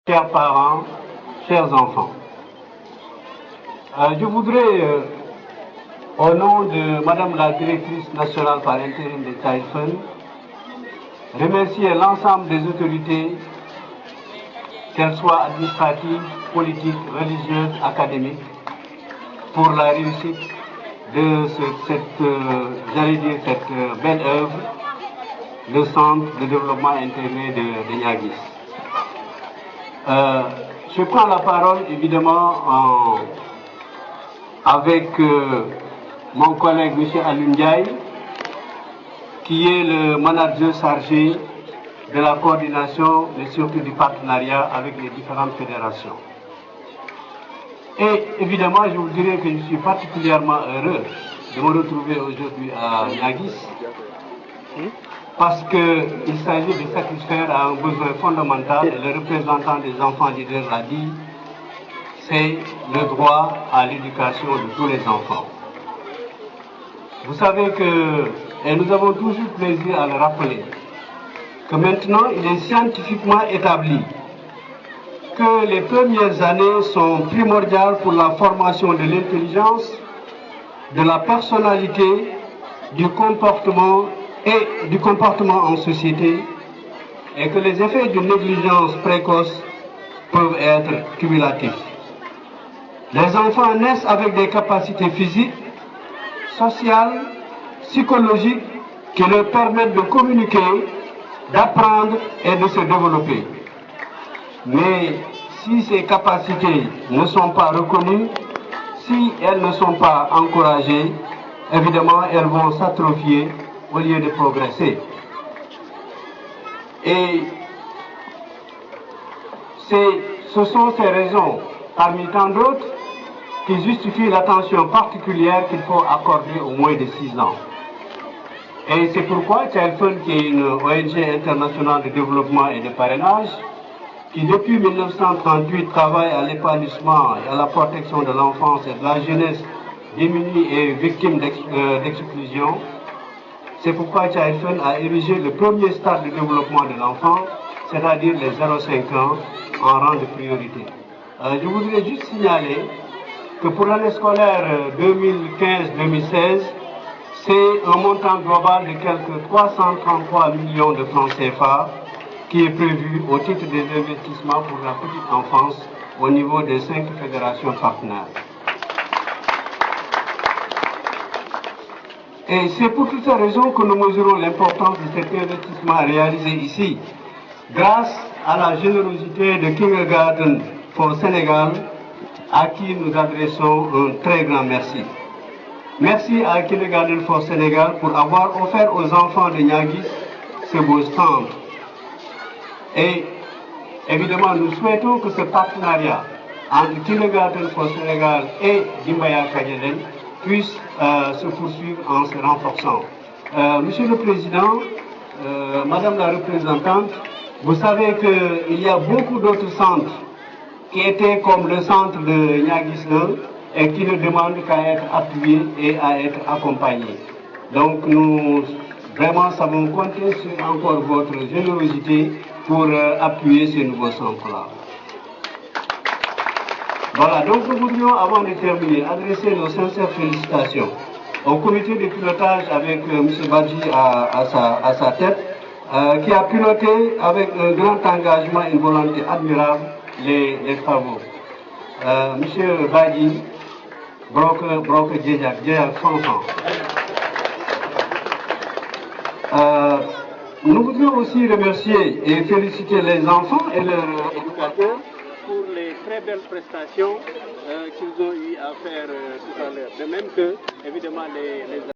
Chers parents, chers enfants, je voudrais, au nom de Madame la Directrice nationale par intérim de Child Fund, remercier l'ensemble des autorités, qu'elles soient administratives, politiques, religieuses, académiques, pour la réussite de cette belle œuvre, le Centre de développement intégré de Niaguis. Je prends la parole évidemment avec mon collègue M. Alundiaï, qui est le manager chargé de la coordination, mais surtout du partenariat avec les différentes fédérations. Et évidemment, je vous dirais que je suis particulièrement heureux de me retrouver aujourd'hui à Niaguis, parce qu'il s'agit de satisfaire à un besoin fondamental, et le représentant des enfants leaders l'a dit, c'est le droit à l'éducation de tous les enfants. Vous savez que, et nous avons toujours plaisir à le rappeler, que maintenant il est scientifiquement établi que les premières années sont primordiales pour la formation de l'intelligence, de la personnalité, du comportement en société, et que les effets d'une négligence précoce peuvent être cumulatifs. Les enfants naissent avec des capacités physiques, sociales, psychologiques qui leur permettent de communiquer, d'apprendre et de se développer. Mais si ces capacités ne sont pas reconnues, si elles ne sont pas encouragées, évidemment elles vont s'atrophier au lieu de progresser. Et ce sont ces raisons, parmi tant d'autres, qui justifient l'attention particulière qu'il faut accorder aux moins de 6 ans. Et c'est pourquoi Child Fund, qui est une ONG internationale de développement et de parrainage, qui depuis 1938 travaille à l'épanouissement et à la protection de l'enfance et de la jeunesse démunie et victime d'exclusion, c'est pourquoi Child Fund a érigé le premier stade de développement de l'enfant, c'est-à-dire les 0,5 ans, en rang de priorité. Je voudrais juste signaler que pour l'année scolaire 2015-2016, c'est un montant global de quelques 333 millions de francs CFA qui est prévu au titre des investissements pour la petite enfance au niveau des 5 fédérations partenaires. Et c'est pour toutes ces raisons que nous mesurons l'importance de cet investissement réalisé ici, grâce à la générosité de Kindergarten for Sénégal, à qui nous adressons un très grand merci. Merci à Kindergarten for Sénégal pour avoir offert aux enfants de Niaguis ce beau stand. Et évidemment, nous souhaitons que ce partenariat entre Kindergarten for Sénégal et Dimbaya Kadielen puisse se poursuivre en se renforçant. Monsieur le Président, Madame la représentante, vous savez qu'il y a beaucoup d'autres centres qui étaient comme le centre de Niaguis 1 et qui ne demandent qu'à être appuyés et à être accompagnés. Donc nous vraiment savons compter sur encore votre générosité pour appuyer ces nouveaux centres-là. Voilà, donc nous voudrions, avant de terminer, adresser nos sincères félicitations au comité de pilotage avec M. Badji à sa tête, qui a piloté avec un grand engagement et une volonté admirable les travaux. M. Badji, Broke Djejak Fanfan. Nous voudrions aussi remercier et féliciter les enfants et leurs éducateurs pour les très belles prestations qu'ils ont eu à faire tout à l'heure. De même que, évidemment, les